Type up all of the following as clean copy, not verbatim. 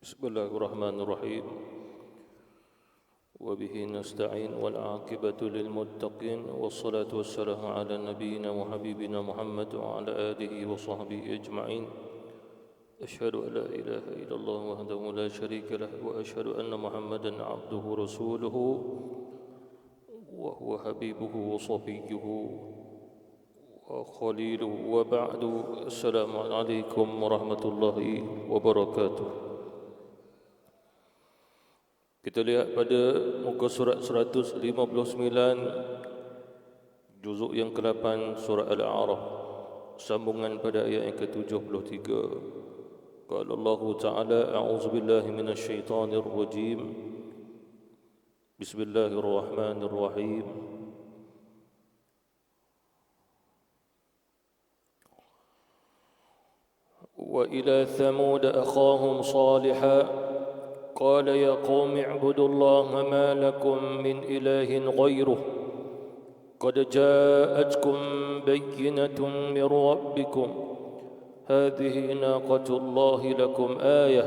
Bismillahirrahmanirrahim. Wa bihi nasta'in wal 'aqibatu lil muttaqin wassalatu wassalamu ala nabiyyina wa habibina Muhammad wa ala alihi wa sahbihi ajma'in. Asyhadu an la ilaha illallah wahdahu la syarika lah wa asyhadu anna Muhammadan 'abduhu rasuluhu wa huwa habibuhu wa safiyyuhu wa khaliluhu wa ba'du. Assalamu alaikum warahmatullahi wabarakatuh. Kita lihat pada muka surat 159 juzuk yang ke-8 surah Al-A'raf, sambungan pada ayat yang ke-73. Qala Allah Ta'ala, a'udzubillahi minasyaitonir rajim. Bismillahirrahmanirrahim. Wa ila thamud akhahum salihah قال يا قوم اعبدوا الله ما لكم من إله غيره قد جاءتكم بينة من ربكم هذه ناقة الله لكم آية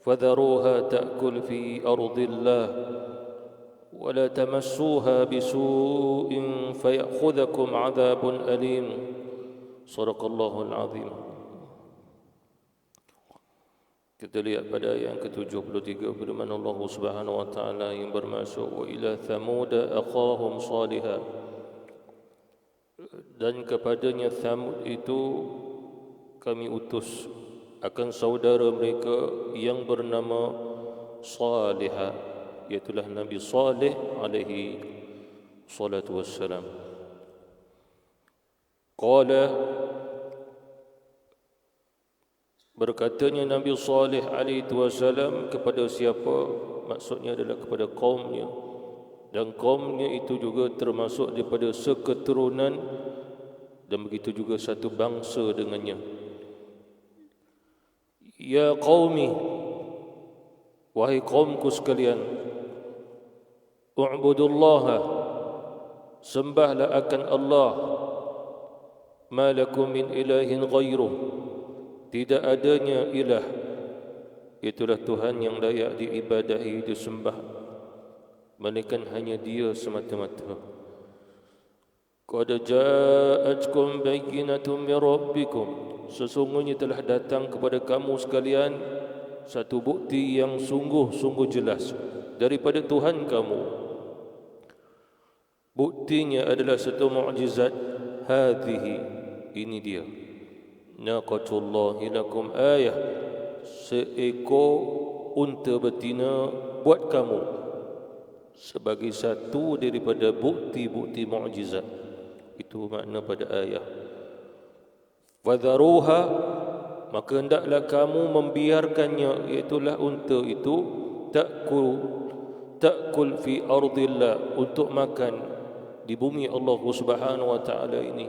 فذروها تأكل في أرض الله ولا تمسوها بسوء فيأخذكم عذاب أليم صدق الله العظيم. Kita lihat pada ayat yang ke-73 firman Allah Subhanahu wa taala yang bermaksud wa ila thamud akhahum salihah, dan kepadanya Thamud itu kami utus akan saudara mereka yang bernama Salihah, iaitu Nabi Saleh alaihi salatu wassalam. Qala, berkatanya Nabi Saleh alaihi wasallam kepada siapa? Maksudnya adalah kepada kaumnya, dan kaumnya itu juga termasuk daripada seketurunan dan begitu juga satu bangsa dengannya. Ya qaumi, wahai kaumku sekalian, u'budullaha, sembahlah akan Allah, ma lakum min ilahin ghairuh, tidak adanya ilah, itulah Tuhan yang layak diibadahi, disembah, melainkan hanya Dia semata-mata. Qad ja'atkum bayyinatun min rabbikum, sesungguhnya telah datang kepada kamu sekalian satu bukti yang sungguh-sungguh jelas daripada Tuhan kamu. Buktinya adalah satu mukjizat. Hadhihi, ini dia, naqatullahi lakum ayah, seekor unta betina buat kamu sebagai satu daripada bukti-bukti mukjizat. Itu makna pada ayah. Fadharuha, maka hendaklah kamu membiarkannya, iaitulah unta itu, ta'kul fi ardillah, untuk makan di bumi Allah Subhanahu wa taala ini.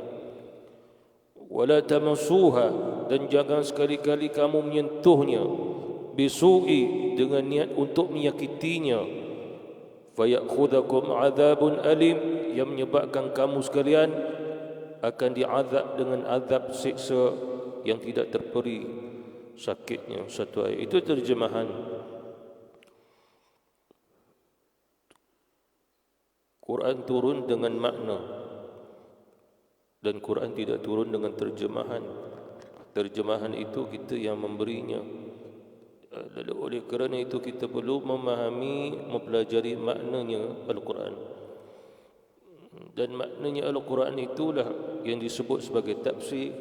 Wala tamassuha, dan jangan sekali-kali kamu menyentuhnya, bisu'i, dengan niat untuk menyakitinya, fayakhudhakum adzabun alim, yang menyebabkan kamu sekalian akan diazab dengan azab siksa yang tidak terperi sakitnya. Satu ayat itu terjemahan. Quran turun dengan makna, dan Quran tidak turun dengan terjemahan. Terjemahan itu kita yang memberinya. Oleh kerana itu kita perlu memahami, mempelajari maknanya Al-Quran. Dan maknanya Al-Quran itulah yang disebut sebagai tafsir,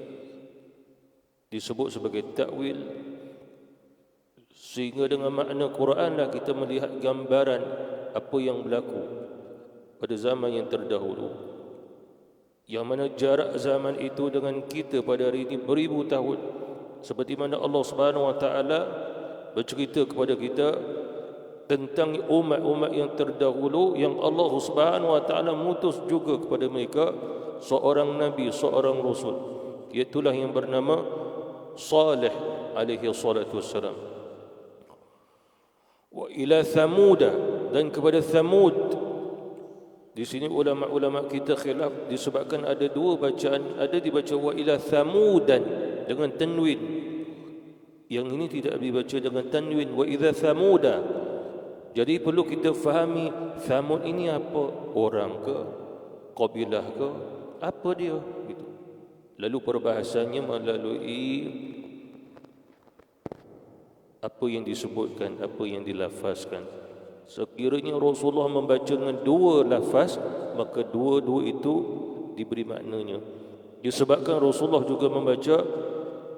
disebut sebagai takwil. Sehingga dengan makna Quranlah kita melihat gambaran apa yang berlaku pada zaman yang terdahulu, yang mana jarak zaman itu dengan kita pada hari ini beribu tahun. Seperti mana Allah Subhanahu wa taala bercerita kepada kita tentang umat-umat yang terdahulu yang Allah Subhanahu wa taala mengutus juga kepada mereka seorang nabi, seorang rasul, iaitulah yang bernama Saleh alaihi salatu wassalam. Wa ila Thamud, dan kepada Thamud. Di sini ulama-ulama kita khilaf disebabkan ada dua bacaan, ada dibaca wa ila Thamudan dengan tanwin, Yang ini tidak dibaca dengan tanwin. Wa idza thamuda. Jadi perlu kita fahami Thamud ini apa? Orang ke? Qabilah ke? Apa dia? Gitu. Lalu perbahasannya melalui apa yang disebutkan, apa yang dilafazkan. Sekiranya Rasulullah membaca dengan dua lafaz, maka dua-dua itu diberi maknanya. Disebabkan Rasulullah juga membaca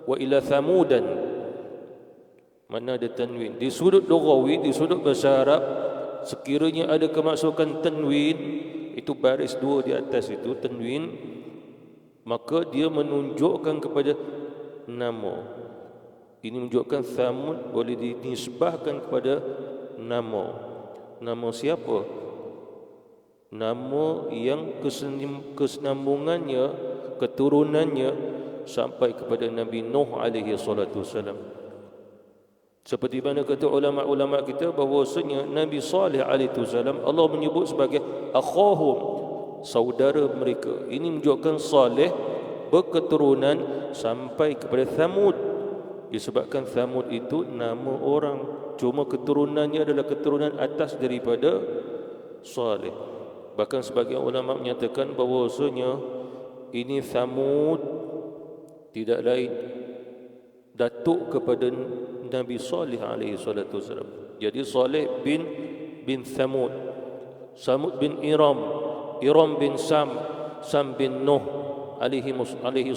wa ila thamudan, mana ada tanwin. Di sudut lughawi, di sudut bahasa Arab, sekiranya ada kemasukan tanwin, itu baris dua di atas itu tanwin, maka dia menunjukkan kepada nama. Ini menunjukkan Thamud boleh dinisbahkan kepada nama. Nama siapa? Nama yang kesenambungannya, keturunannya sampai kepada Nabi Nuh alaihi salatu wasalam. Seperti mana kata ulama-ulama kita bahawasanya Nabi Saleh alaihi wasallam Allah menyebut sebagai akhahum, saudara mereka. Ini menunjukkan Saleh berketurunan sampai kepada Thamud. Disebabkan Thamud itu nama orang, cuma keturunannya adalah keturunan atas daripada Saleh. Bahkan sebagian ulama menyatakan bahawasanya ini Thamud tidak lain datuk kepada Nabi Saleh alaihi salatu wasallam. Jadi Saleh bin Thamud, Samud bin Iram, Iram bin Sam, Sam bin Nuh alaihi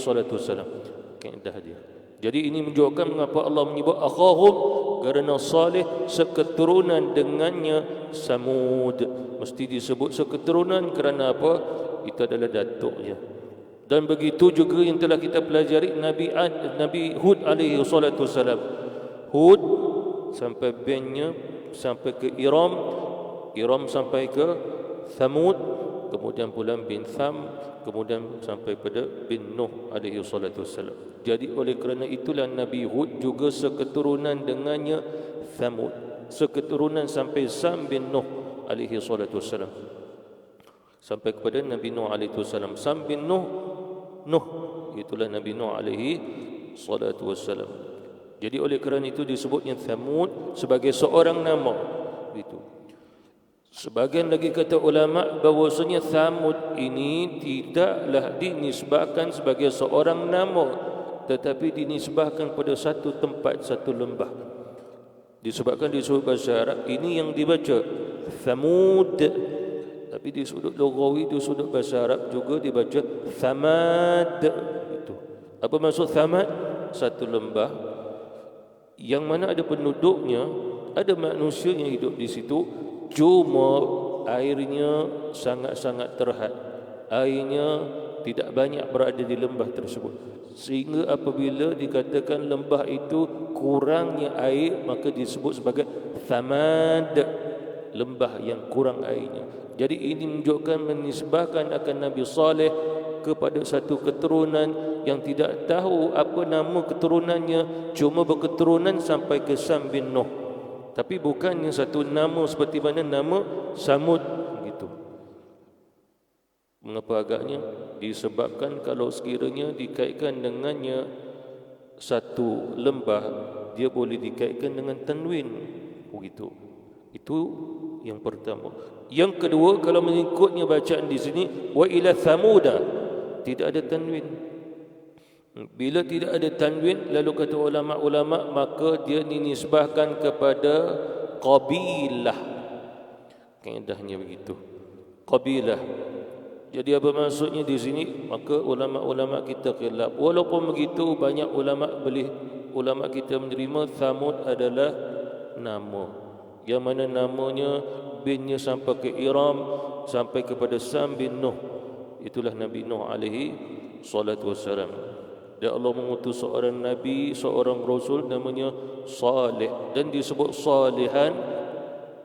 salatu wasallam. Kaedah dia. Jadi ini menunjukkan mengapa Allah menyebut akhahum, kerana Saleh seketurunan dengannya Samud. Mesti disebut seketurunan kerana apa? Itu adalah datuknya. Dan begitu juga yang telah kita pelajari Nabi Hud alaihi salatu wasalam. Hud sampai binnya sampai ke Iram, Iram sampai ke Thamud, kemudian pula bin Tham, kemudian sampai pada bin Nuh alaihi salatu wasalam. Jadi oleh kerana itulah Nabi Hud juga seketurunan dengannya Thamud, seketurunan sampai Sam bin Nuh alaihi salatu wasalam, sampai kepada Nabi Nuh alaihi wasallam. Sam bin Nuh, itulah Nabi Nuh alaihi salatu wasalam. Jadi oleh kerana itu disebutnya Thamud sebagai seorang nama. Itu. Sebagian lagi kata ulama bahawasanya Thamud ini tidaklah dinisbahkan sebagai seorang nama, tetapi dinisbahkan pada satu tempat, satu lembah. Disebabkan di sudut bahasa Arab ini yang dibaca Thamud, tapi di sudut lughawi, di sudut bahasa Arab juga dibaca Thamad. Itu. Apa maksud Thamad? Satu lembah yang mana ada penduduknya, ada manusia yang hidup di situ, cuma airnya sangat-sangat terhad. Airnya tidak banyak berada di lembah tersebut. Sehingga apabila dikatakan lembah itu kurangnya air, maka disebut sebagai Thamad, lembah yang kurang airnya. Jadi ini menunjukkan menisbahkan akan Nabi Saleh kepada satu keturunan yang tidak tahu apa nama keturunannya, cuma berketurunan sampai ke Sam bin Nuh. Tapi bukannya satu nama seperti mana nama Samud gitu. Mengapa agaknya? Disebabkan kalau sekiranya dikaitkan dengannya satu lembah, dia boleh dikaitkan dengan tanwin. Begitu. Itu yang pertama. Yang kedua, kalau mengikutnya bacaan di sini wa ila thamuda, tidak ada tanwin. Bila tidak ada tanwin, lalu kata ulama-ulama, maka dia dinisbahkan kepada qabilah. Kaedahnya begitu. Qabilah. Jadi apa maksudnya di sini? Maka ulama-ulama kita khilaf. Walaupun begitu, banyak ulama kita menerima Thamud adalah nama, yang mana namanya binnya sampai ke Iram, sampai kepada Sam bin Nuh. Itulah Nabi Nuh alaihi salatu wassalam. Dan Allah mengutus seorang Nabi, seorang Rasul namanya Saleh. Dan disebut Salihan.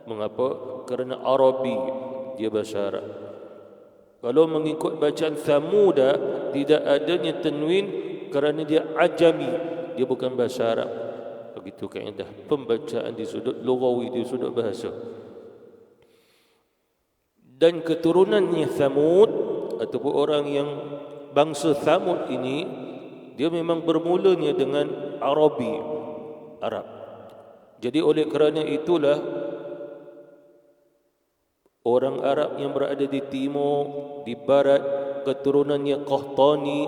Mengapa? Kerana Arabi, dia bahasa Arab. Kalau mengikut bacaan Thamuda, tidak adanya tanwin kerana dia ajami, dia bukan bahasa Arab. Begitu kaedah pembacaan di sudut lughawi, di sudut bahasa. Dan keturunannya Thamud ataupun orang yang bangsa Thamud ini, dia memang bermulanya dengan Arabi. Arab. Jadi oleh kerana itulah orang Arab yang berada di timur, di barat, keturunannya Qahtani,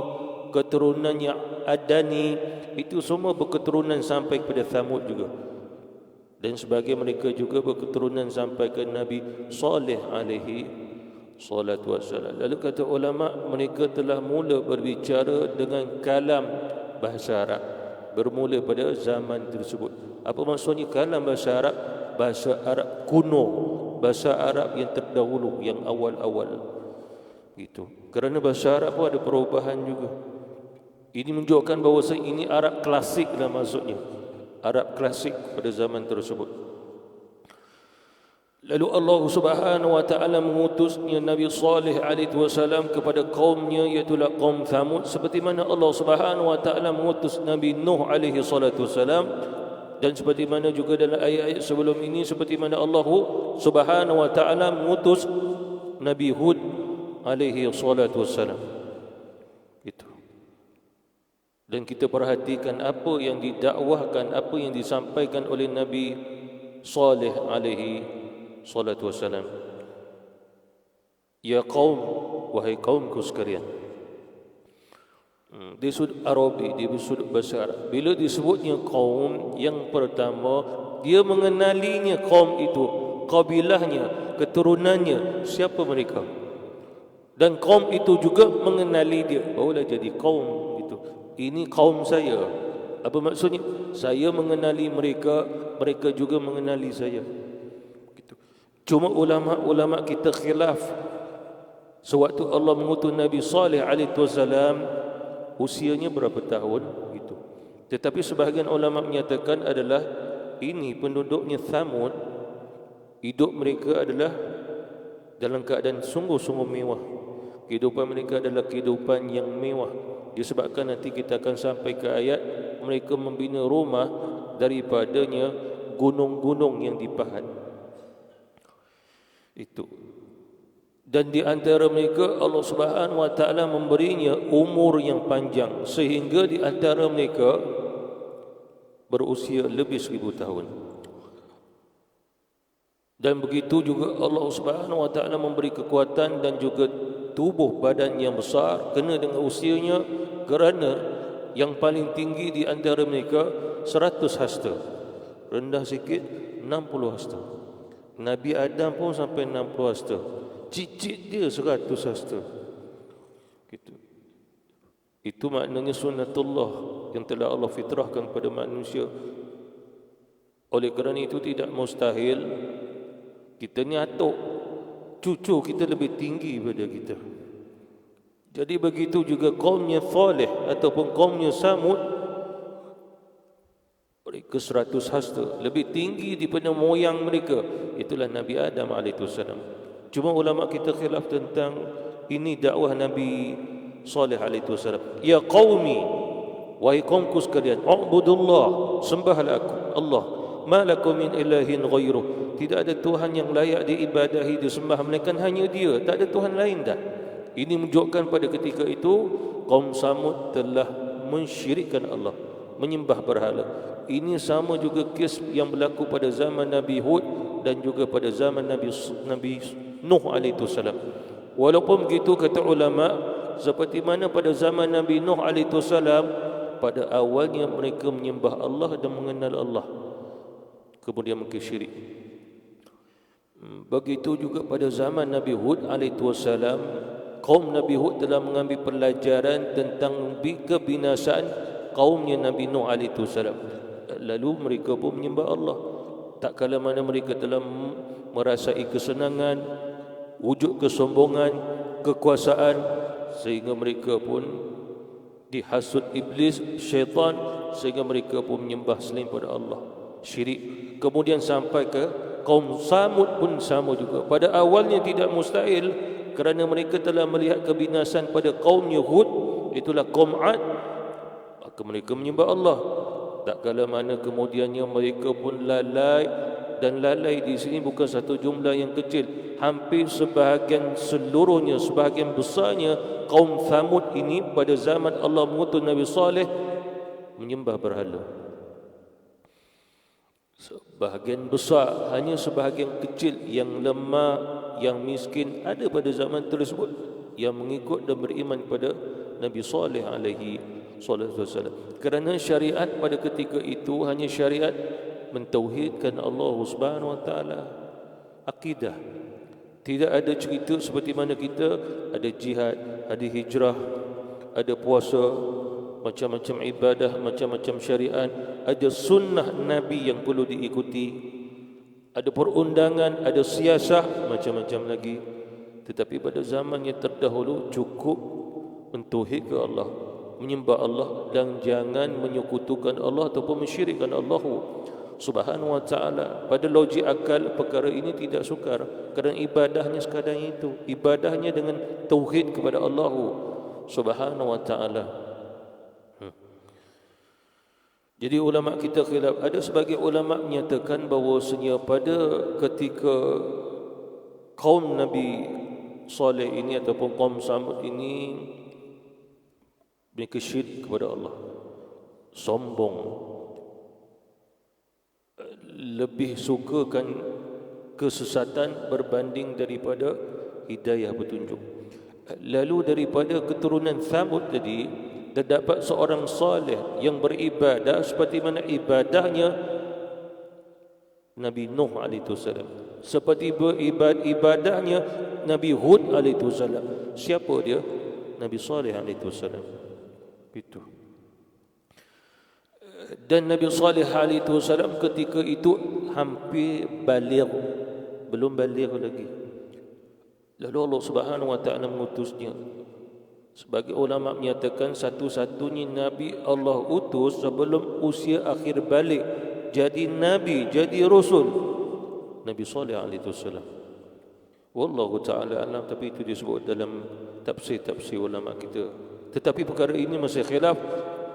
keturunannya Adani, itu semua berketurunan sampai kepada Thamud juga. Dan sebagai mereka juga berketurunan sampai ke Nabi Saleh alaihi salatu wassalam. Lalu kata ulama, mereka telah mula berbicara dengan kalam bahasa Arab bermula pada zaman tersebut. Apa maksudnya kalam bahasa Arab? Bahasa Arab kuno, bahasa Arab yang terdahulu, yang awal-awal. Gitu. Kerana bahasa Arab pun ada perubahan juga. Ini menunjukkan bahawa ini Arab klasik lah maksudnya. Arab klasik pada zaman tersebut. Lalu Allah Subhanahu wa taala mengutusnya Nabi Saleh alaihi wasallam kepada kaumnya, iaitu kaum Thamud, seperti mana Allah Subhanahu wa taala mengutus Nabi Nuh alaihi salatu wasallam, dan seperti mana juga dalam ayat-ayat sebelum ini, seperti mana Allah Subhanahu wa taala mengutus Nabi Hud alaihi salatu wasallam. Itu. Dan kita perhatikan apa yang didakwahkan, apa yang disampaikan oleh Nabi Saleh alaihi salatu wassalam. Ya qaum, wahai kaumku sekalian. Di sudut Arabi, di sudut bahasa Arab, bila disebutnya kaum, yang pertama dia mengenalinya kaum itu, kabilahnya, keturunannya, siapa mereka. Dan kaum itu juga mengenali dia, barulah jadi kaum itu. Ini kaum saya. Apa maksudnya? Saya mengenali mereka, mereka juga mengenali saya. Cuma ulama-ulama kita khilaf. Sewaktu Allah mengutus Nabi Saleh alaihi wasallam, usianya berapa tahun gitu. Tetapi sebahagian ulama menyatakan adalah ini penduduknya Thamud, hidup mereka adalah dalam keadaan sungguh-sungguh mewah. Kehidupan mereka adalah kehidupan yang mewah. Disebabkan nanti kita akan sampai ke ayat mereka membina rumah daripadanya gunung-gunung yang dipahat. Itu. Dan di antara mereka Allah Subhanahu wa taala memberinya umur yang panjang, sehingga di antara mereka berusia lebih 1000 tahun. Dan begitu juga Allah Subhanahu wa taala memberi kekuatan dan juga tubuh badan yang besar kena dengan usianya, kerana yang paling tinggi di antara mereka 100 hasta, rendah sikit 60 hasta. Nabi Adam pun sampai 60 hasta. Cicit dia 100 hasta. Gitu. Itu maknanya sunnatullah yang telah Allah fitrahkan kepada manusia. Oleh kerana itu tidak mustahil kita ni atuk cucu kita lebih tinggi daripada kita. Jadi begitu juga kaumnya Saleh ataupun kaumnya Samud, mereka 100 hasta, lebih tinggi daripada moyang mereka. Itulah Nabi Adam alaihissalam. Cuma ulama kita khilaf tentang ini dakwah Nabi Saleh alaihissalam. Ya qaumi, wahai kaumku sekalian, ubudullah, sembahlah aku Allah, ma lakum min ilahin ghairuh. Tidak ada Tuhan yang layak diibadahi, disembah melainkan hanya Dia, tak ada Tuhan lain dah. Ini menunjukkan pada ketika itu kaum Samud telah mensyirikkan Allah, menyembah berhala. Ini sama juga kes yang berlaku pada zaman Nabi Hud dan juga pada zaman Nabi Nuh alaihi salam. Walaupun begitu kata ulama, seperti mana pada zaman Nabi Nuh alaihi salam, pada awalnya mereka menyembah Allah dan mengenal Allah, kemudian mereka syirik. Begitu juga pada zaman Nabi Hud alaihi salam, kaum Nabi Hud telah mengambil pelajaran tentang kebinasaan kaumnya Nabi Nuh alaihi salam. Lalu mereka pun menyembah Allah. Tak kala mana mereka telah merasai kesenangan, wujud kesombongan, kekuasaan, sehingga mereka pun dihasut iblis, syaitan, sehingga mereka pun menyembah selain pada Allah, syirik. Kemudian sampai ke kaum Samud pun sama juga. Pada awalnya tidak mustahil, kerana mereka telah melihat kebinasan pada kaum Hud, itulah kaum Ad, maka mereka menyembah Allah. Tak kala mana kemudiannya mereka pun lalai, dan lalai di sini bukan satu jumlah yang kecil. Hampir sebahagian seluruhnya, sebahagian besarnya kaum Thamud ini pada zaman Allah mengutus Nabi Saleh menyembah berhala. Sebahagian besar, hanya sebahagian kecil yang lemah, yang miskin ada pada zaman tersebut yang mengikut dan beriman kepada Nabi Saleh alaihi wasallam. Kerana syariat pada ketika itu hanya syariat mentauhidkan Allah Subhanahu wa taala, akidah. Tidak ada cerita seperti mana kita ada jihad, ada hijrah, ada puasa, macam-macam ibadah, macam-macam syariat, ada sunnah Nabi yang perlu diikuti, ada perundangan, ada siasah, macam-macam lagi. Tetapi pada zaman yang terdahulu cukup mentauhid ke Allah, menyembah Allah dan jangan menyekutukan Allah ataupun mensyirikkan Allah Subhanahu wa ta'ala. Pada logik akal perkara ini tidak sukar, kerana ibadahnya sekadar itu, ibadahnya dengan tauhid kepada Allah Subhanahu wa ta'ala. Jadi ulama kita khilaf. Ada sebagai ulama menyatakan bahawasanya pada ketika kaum Nabi Saleh ini ataupun kaum Samud ini, mereka syirik kepada Allah, sombong, lebih sukakan kesesatan berbanding daripada hidayah petunjuk. Lalu daripada keturunan Samud tadi terdapat seorang saleh yang beribadah seperti mana ibadahnya Nabi Nuh alaihi wasallam, seperti ibadahnya Nabi Hud alaihi wasallam. Siapa dia? Nabi Saleh alaihi wasallam. Itu. Dan Nabi Saleh alaihi wasallam ketika itu hampir baligh, belum baligh lagi. Lalu Allah Subhanahu wa taala mengutusnya. Sebagai ulama menyatakan satu-satunya Nabi Allah utus sebelum usia akhir balik jadi Nabi, jadi Rasul, Nabi Saleh alaihi wasallam. Wallahu ta'ala alam, tapi itu disebut dalam tafsir-tafsir ulama kita. Tetapi perkara ini masih khilaf.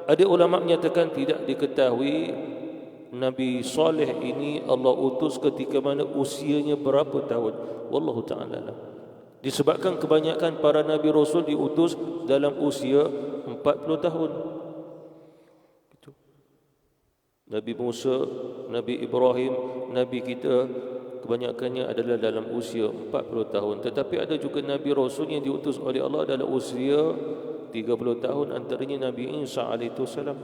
Ada ulama menyatakan tidak diketahui Nabi Saleh ini Allah utus ketika mana usianya berapa tahun. Wallahu ta'ala alam. Disebabkan kebanyakan para Nabi Rasul diutus dalam usia 40 tahun. Nabi Musa, Nabi Ibrahim, Nabi kita kebanyakannya adalah dalam usia 40 tahun. Tetapi ada juga Nabi Rasul yang diutus oleh Allah dalam usia 30 tahun, antaranya Nabi Isa alaihi wasallam.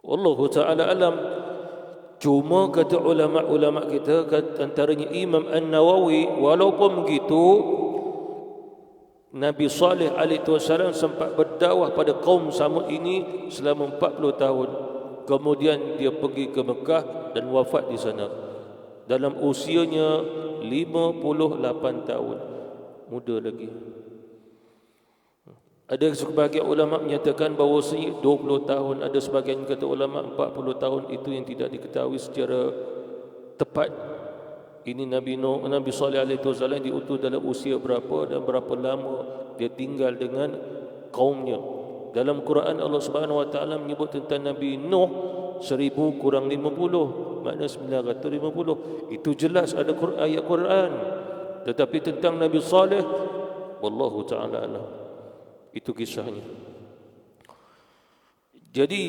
Wallahu ta'ala alam. Cuma kata ulama-ulama kita, antaranya Imam An-Nawawi, walaupun begitu Nabi Saleh alaihi wasallam sempat berdakwah pada kaum Samud ini selama 40 tahun. Kemudian dia pergi ke Mekah dan wafat di sana dalam usianya 58 tahun. Muda lagi. Ada sebahagian ulama menyatakan bahawa 20 tahun, ada sebahagian kata ulama 40 tahun. Itu yang tidak diketahui secara tepat. Ini Nabi Saleh alaihi wasallam diutus dalam usia berapa dan berapa lama dia tinggal dengan kaumnya. Dalam Quran Allah Subhanahu wa taala menyebut tentang Nabi Nuh 1000 kurang 50, makna 950. Itu jelas ada ayat Quran. Tetapi tentang Nabi Saleh, wallahu taala alam. Itu kisahnya. Jadi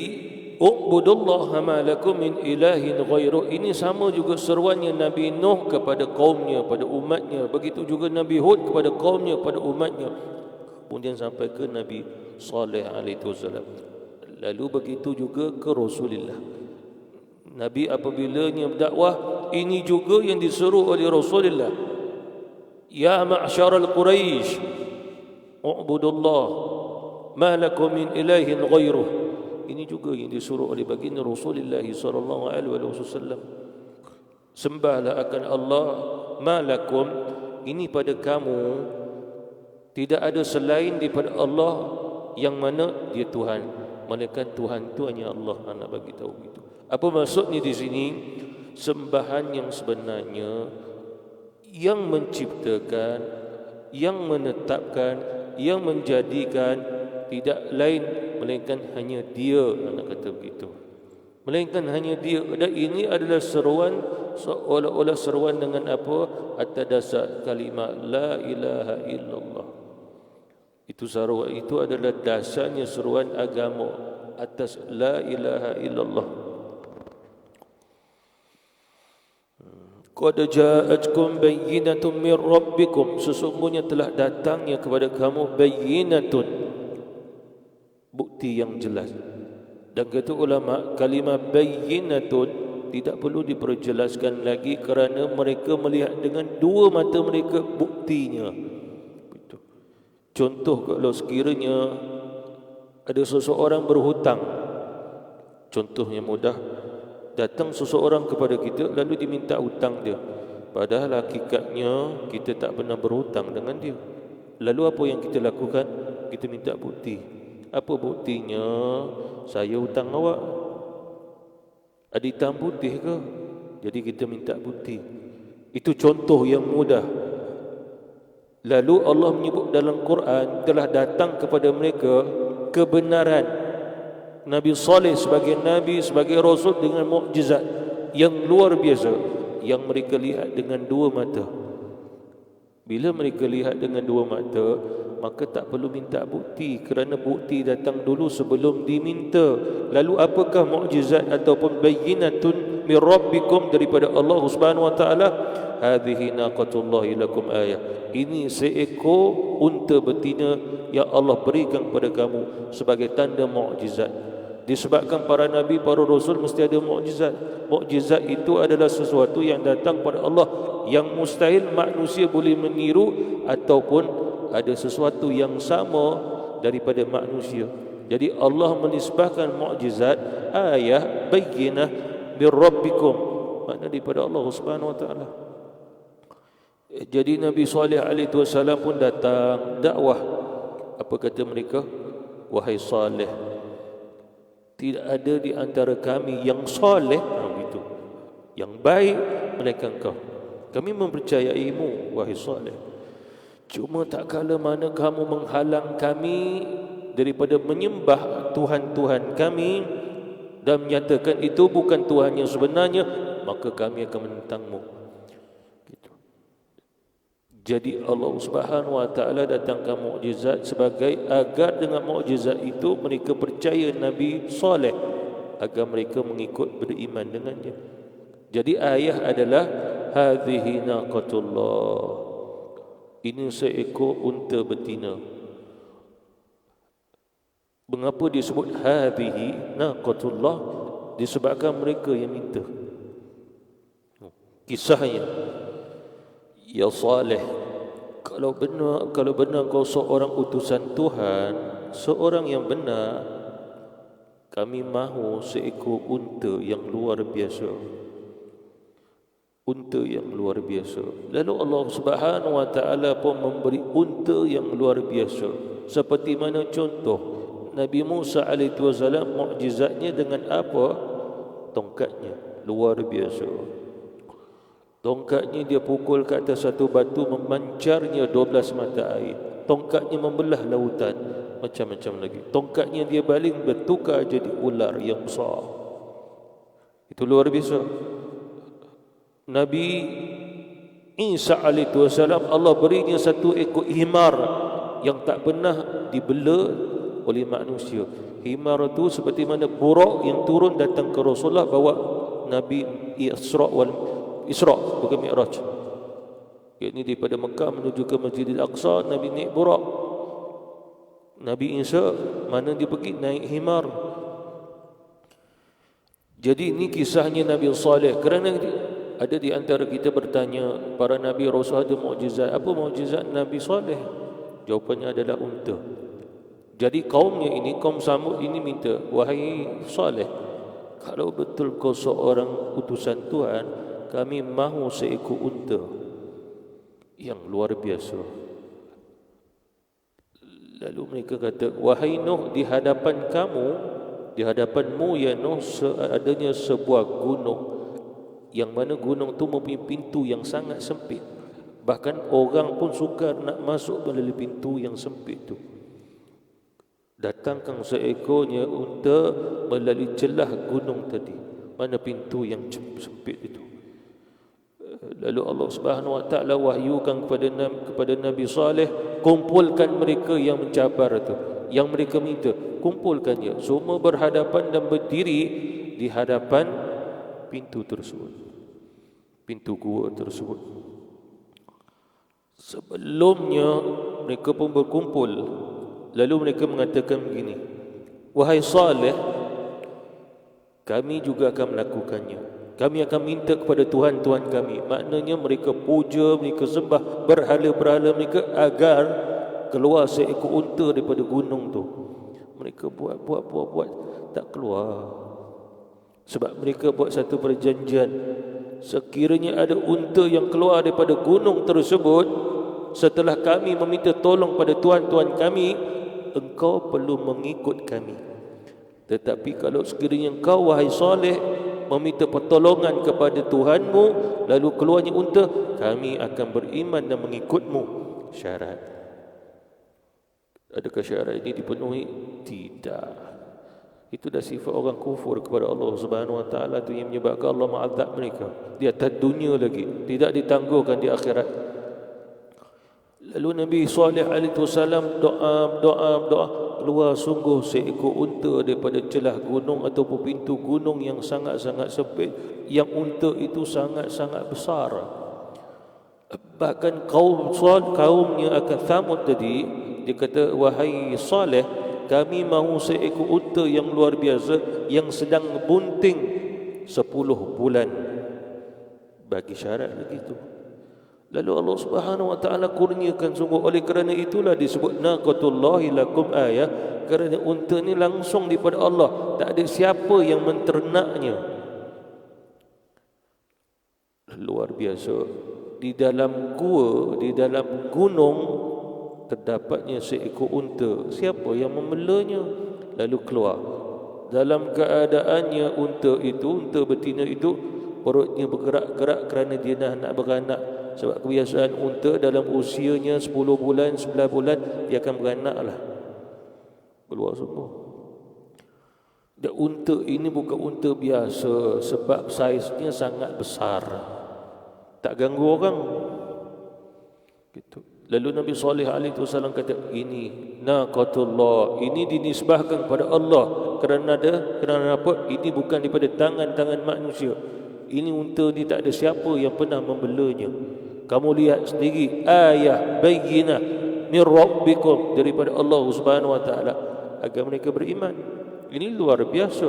u'budullaha ma lakum min ilahin ghairu, ini sama juga seruannya Nabi Nuh kepada kaumnya, pada umatnya. Begitu juga Nabi Hud kepada kaumnya, pada umatnya. Kemudian sampai ke Nabi Saleh alaihi wasallam. Lalu begitu juga ke Rasulullah. Nabi apabila berdakwah, ini juga yang disuruh oleh Rasulullah. Ya ma'syaral Quraisy, u'budullah ma lakum min ilahin ghairuh. Ini juga yang disuruh oleh baginda Rasulullah sallallahu alaihi wasallam. Sembahlah akan Allah, ma lakum, ini pada kamu tidak ada selain daripada Allah yang mana dia Tuhan, melainkan Tuhan itu hanya Allah. Anak bagi tahu gitu. Apa maksudnya di sini? Sembahan yang sebenarnya yang menciptakan, yang menetapkan, yang menjadikan tidak lain melainkan hanya Dia. Anak kata begitu. Melainkan hanya Dia. Dan ini adalah seruan, seolah-olah seruan dengan apa? Atas dasar kalimat la ilaha illallah. Itu seruan, itu adalah dasarnya seruan agama, atas la ilaha illallah. Qad ja'atkum bayyinatun min rabbikum, sesungguhnya telah datangnya kepada kamu bayyinatun, bukti yang jelas. Dan kata ulama, kalimah bayyinatun tidak perlu diperjelaskan lagi kerana mereka melihat dengan dua mata mereka buktinya. Contoh, kalau sekiranya ada seseorang berhutang, contohnya mudah, datang seseorang kepada kita lalu diminta hutang dia, padahal hakikatnya kita tak pernah berhutang dengan dia. Lalu apa yang kita lakukan? Kita minta bukti. Apa buktinya? Saya hutang awak, ada hitam putih ke? Jadi kita minta bukti. Itu contoh yang mudah. Lalu Allah menyebut dalam Quran, telah datang kepada mereka kebenaran. Nabi Saleh sebagai Nabi, sebagai Rasul dengan mukjizat yang luar biasa yang mereka lihat dengan dua mata. Bila mereka lihat dengan dua mata, maka tak perlu minta bukti kerana bukti datang dulu sebelum diminta. Lalu apakah mukjizat ataupun bayyinatun min rabbikum daripada Allah Subhanahu wa taala? Hadhihi naqatullahi lakum ayah. Ini seekor unta betina yang Allah berikan kepada kamu sebagai tanda mukjizat. Disebabkan para nabi, para rasul mesti ada mukjizat. Mukjizat itu adalah sesuatu yang datang pada Allah yang mustahil manusia boleh meniru, ataupun ada sesuatu yang sama daripada manusia. Jadi Allah menisbahkan mukjizat, ayah, bayyinah min rabbikum, makna daripada Allah Subhanahu wa taala. Jadi Nabi Saleh alaihi wasallam pun datang dakwah. Apa kata mereka? Wahai Saleh, tidak ada di antara kami yang soleh, gitu, yang baik melainkan kau. Kami mempercayaimu, wahai Saleh. Cuma tak kala mana kamu menghalang kami daripada menyembah Tuhan-Tuhan kami dan menyatakan itu bukan Tuhan yang sebenarnya, maka kami akan menentangmu. Gitu. Jadi Allah Subhanahu wa taala datangkan mukjizat sebagai agar dengan mukjizat itu mereka percaya Nabi Saleh, agar mereka mengikut beriman dengannya. Jadi ayah adalah hadhihi naqatullah, ini seekor unta betina. Mengapa disebut hadhihi naqatullah? Disebabkan mereka yang minta. Kisahnya, ya Saleh, kalau benar kau seorang utusan Tuhan, seorang yang benar, kami mahu seekor unta yang luar biasa. Unta yang luar biasa. Lalu Allah Subhanahu wa taala pun memberi unta yang luar biasa. Seperti mana contoh Nabi Musa alaihi wasallam, mukjizatnya dengan apa? Tongkatnya luar biasa. Tongkatnya dia pukul ke atas satu batu, memancarnya 12 mata air. Tongkatnya membelah lautan, macam-macam lagi. Tongkatnya dia baling bertukar jadi ular yang besar. Itu luar biasa. Nabi Isa alaihi wasallam, Allah berinya satu ekor himar yang tak pernah dibela oleh manusia. Himar itu seperti mana buraq yang turun datang ke Rasulullah bawa Nabi Isra bukan Mi'raj. Ini daripada Mekah menuju ke Masjidil Aqsa, Nabi naik buraq. Nabi Isa mana dia pergi? Naik himar. Jadi ini kisahnya Nabi Saleh. Kerana ada di antara kita bertanya, para Nabi Rasul ada mukjizat. Apa mukjizat Nabi Saleh? Jawapannya adalah unta. Jadi kaumnya ini, kaum Samud ini minta, wahai Saleh, kalau betul kau seorang utusan Tuhan, kami mahu seekor unta yang luar biasa. Lalu mereka kata, wahai Nuh, di hadapan kamu, di hadapanmu ya Nuh, adanya sebuah gunung, yang mana gunung itu mempunyai pintu yang sangat sempit. Bahkan orang pun sukar nak masuk melalui pintu yang sempit itu. Datangkan seekornya unta melalui celah gunung tadi, mana pintu yang sempit itu. Lalu Allah Subhanahu wa taala wahyukan kepada Nabi Saleh, kumpulkan mereka yang mencabar itu, yang mereka minta, kumpulkannya. Semua berhadapan dan berdiri di hadapan pintu tersebut. pintu gua tersebut. Sebelumnya mereka pun berkumpul, lalu mereka mengatakan begini, wahai Saleh, kami juga akan melakukannya. Kami akan minta kepada Tuhan-Tuhan kami. Maknanya mereka puja, mereka sembah berhala-berhala mereka agar keluar seekor unta daripada gunung tu. Mereka buat, tak keluar. Sebab mereka buat satu perjanjian, sekiranya ada unta yang keluar daripada gunung tersebut setelah kami meminta tolong pada Tuhan-Tuhan kami, engkau perlu mengikut kami. Tetapi kalau sekiranya engkau, wahai Saleh, meminta pertolongan kepada Tuhanmu lalu keluarnya unta, kami akan beriman dan mengikutmu. Syarat. Adakah syarat ini dipenuhi? Tidak. Itu dah sifat orang kufur kepada Allah Subhanahu Wa Taala, tu yang menyebabkan Allah mengazab mereka di atas dunia lagi, tidak ditangguhkan di akhirat. Lalu Nabi Saleh alaihi wasallam doa, keluar sungguh seekor unta daripada celah gunung ataupun pintu gunung yang sangat-sangat sempit, yang unta itu sangat-sangat besar. Bahkan kaumnya akan Thamud tadi, dia kata, wahai Saleh, kami mahu seekor unta yang luar biasa yang sedang bunting 10 bulan. Bagi syarat begitu. Lalu Allah Subhanahu Wa Taala kurniakan sungguh. Oleh kerana itulah disebut naqatullahi lakum ayah, kerana unta ni langsung daripada Allah, tak ada siapa yang menternaknya. Luar biasa. Di dalam gua, di dalam gunung terdapatnya seekor unta. Siapa yang membelanya? Lalu keluar. Dalam keadaannya unta betina itu perutnya bergerak-gerak kerana dia nak beranak. Sebab kebiasaan unta dalam usianya 10 bulan, 11 bulan, dia akan beranak lah. Keluar semua. Dan unta ini bukan unta biasa, sebab saiznya sangat besar, tak ganggu orang gitu. Lalu Nabi Saleh alaihi wasallam kata, ini naqatullah, ini dinisbahkan kepada Allah. Kerana apa? Ini bukan daripada tangan-tangan manusia. Ini unta ni tak ada siapa yang pernah membelanya. Kamu lihat sendiri, ayah bayyinah min rabbikum, daripada Allah Subhanahu Wa Taala, agar mereka beriman. Ini luar biasa.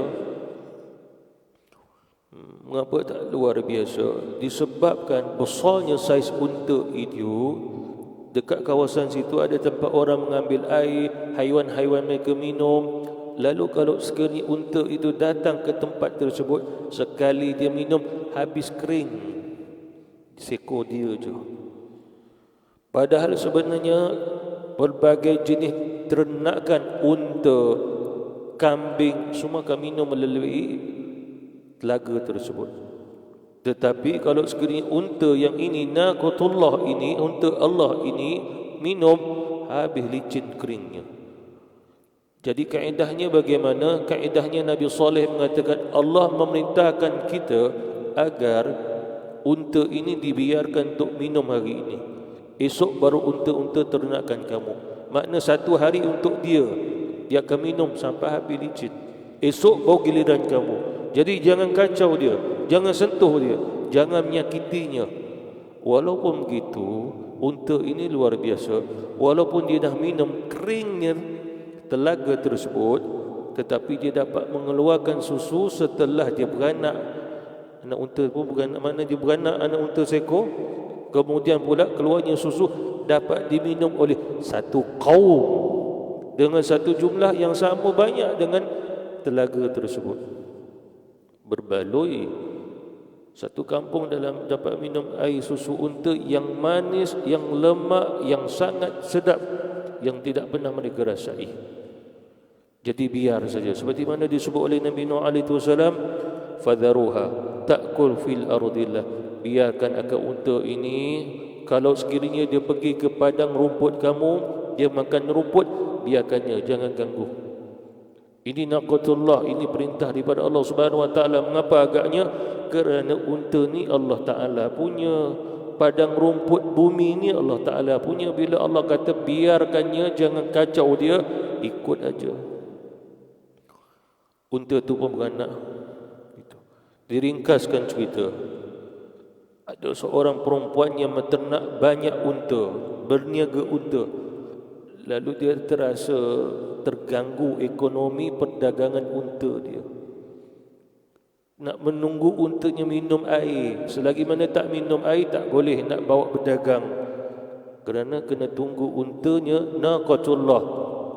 Mengapa tak luar biasa? Disebabkan besarnya saiz unta itu. Dekat kawasan situ ada tempat orang mengambil air, haiwan-haiwan mereka minum. Lalu kalau sekali unta itu datang ke tempat tersebut, sekali dia minum, habis kering seekor dia je. Padahal sebenarnya berbagai jenis ternakan, unta, kambing, semua akan minum melalui telaga tersebut. Tetapi kalau sekiranya unta yang ini, naqatullah ini, unta Allah ini minum, habis licin keringnya. Jadi kaedahnya bagaimana? Kaedahnya Nabi Saleh mengatakan, Allah memerintahkan kita agar unta ini dibiarkan untuk minum hari ini. Esok baru unta-unta ternakan kamu. Makna satu hari untuk dia akan minum sampai habis licin. Esok baru giliran kamu. Jadi jangan kacau dia, jangan sentuh dia, jangan menyakitinya. Walaupun begitu, unta ini luar biasa. Walaupun dia dah minum keringnya telaga tersebut, tetapi dia dapat mengeluarkan susu setelah dia beranak. Anak unta pun beranak, mana dia beranak anak unta seekor, kemudian pula keluarnya susu dapat diminum oleh satu kaum dengan satu jumlah yang sama banyak dengan telaga tersebut. Berbaloi satu kampung dalam dapat minum air susu unta yang manis, yang lemak, yang sangat sedap, yang tidak pernah mereka rasai. Jadi biar saja, seperti mana disebut oleh Nabi Nuh alaihi wasallam, fadharuha ta'kul fil ardillah, biarkan akan unta ini, kalau sekiranya dia pergi ke padang rumput kamu, dia makan rumput, biarkannya, jangan ganggu. Ini naqatullah, ini perintah daripada Allah Subhanahu Wa Taala. Mengapa agaknya? Kerana unta ni Allah Taala punya, padang rumput bumi ni Allah Taala punya. Bila Allah kata biarkannya, jangan kacau dia, ikut aja. Unta tu pun beranak. Diringkaskan cerita, Ada seorang perempuan yang menternak banyak unta, berniaga unta. Lalu dia terasa terganggu ekonomi perdagangan unta dia. Nak menunggu untanya minum air. Selagi mana tak minum air, tak boleh nak bawa berdagang. Kerana kena tunggu untanya naqatullah,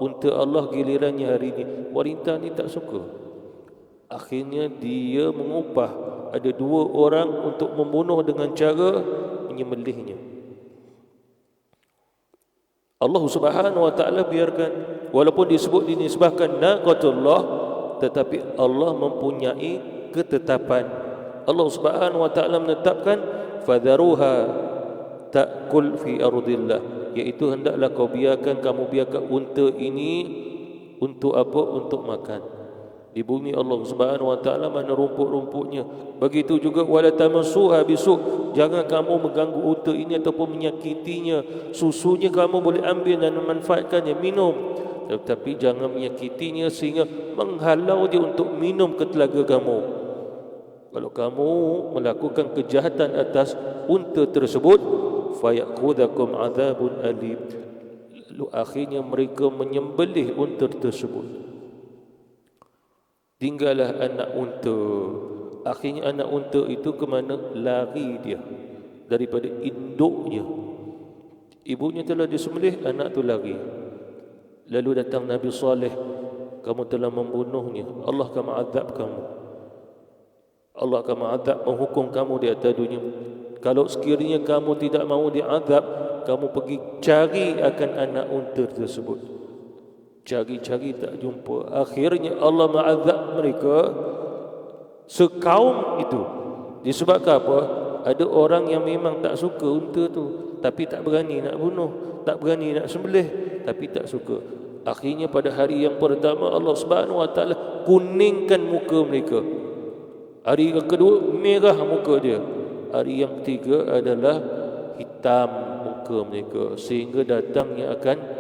unta Allah gilirannya hari ini. Wanita ni tak suka. Akhirnya dia mengupah ada 2 orang untuk membunuh dengan cara menyembelihnya. Allah Subhanahu wa taala biarkan, walaupun dinisbahkan naqatullah, tetapi Allah mempunyai ketetapan. Allah Subhanahu wa taala menetapkan fadharuha ta'kul fi ardillah, iaitu hendaklah kamu biarkan unta ini untuk apa? Untuk makan di bumi Allah Subhanahu wa taala, mana rumput-rumputnya. Begitu juga wala tamassuha bisu, jangan kamu mengganggu unta ini ataupun menyakitinya. Susunya kamu boleh ambil dan memanfaatkannya, minum, tetapi jangan menyakitinya sehingga menghalau dia untuk minum ke telaga kamu. Kalau kamu melakukan kejahatan atas unta tersebut, fayakhudhukum adzabun alim, lalu akhirnya mereka menyembelih unta tersebut. Tinggallah anak unta. Akhirnya anak unta itu ke mana? Lari dia daripada induknya. Ibunya telah disembelih, anak tu lari. Lalu datang Nabi Saleh, kamu telah membunuhnya, Allah akan mengazab kamu. Allah akan mengazab, menghukum kamu di atas dunia. Kalau sekiranya kamu tidak mahu diazab, kamu pergi cari akan anak unta tersebut. Cari-cari tak jumpa. Akhirnya Allah mengazab mereka sekaum itu. Disebabkan apa? Ada orang yang memang tak suka unta tu, tapi tak berani nak bunuh, tak berani nak sembelih, tapi tak suka. Akhirnya pada hari yang pertama Allah Subhanahu wa taala kuningkan muka mereka. Hari yang kedua merah muka dia. Hari yang ketiga adalah hitam muka mereka, sehingga datangnya akan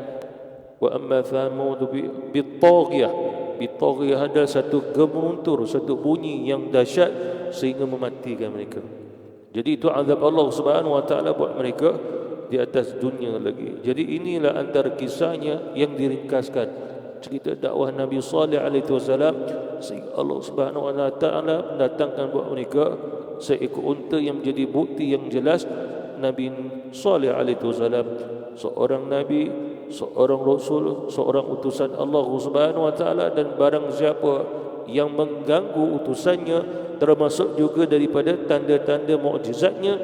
wa amma thamud bitaghiyah. Bitaghiyah adalah satu gemeruntur, satu bunyi yang dahsyat sehingga mematikan mereka. Jadi itu azab Allah Subhanahu wa taala buat mereka di atas dunia lagi. Jadi inilah antara kisahnya yang diringkaskan, cerita dakwah Nabi Saleh alaihi wasallam, sehingga Allah Subhanahu wa taala mendatangkan buat mereka seekor unta yang menjadi bukti yang jelas Nabi Saleh alaihi wasallam seorang nabi, seorang rasul, seorang utusan Allah Subhanahu wa taala, dan barang siapa yang mengganggu utusannya, termasuk juga daripada tanda-tanda mukjizatnya,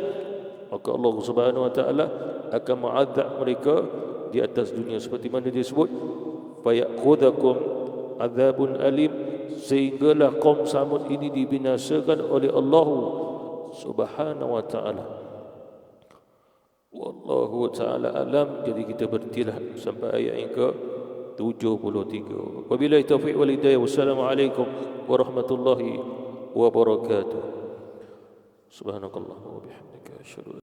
maka Allah Subhanahu wa taala akan mengazab mereka di atas dunia, seperti mana disebut fayakhudhukum adzabun alim, sehinggalah kaum Samud ini dibinasakan oleh Allah Subhanahu wa taala. Wallahu ta'ala alam. Jadi kita berhentilah sampai ayat yang ke-73. Wabillahi taufiq wal hidayah. Wassalamualaikum warahmatullahi wabarakatuh. Subhanakallah wa bihamdika asyhadu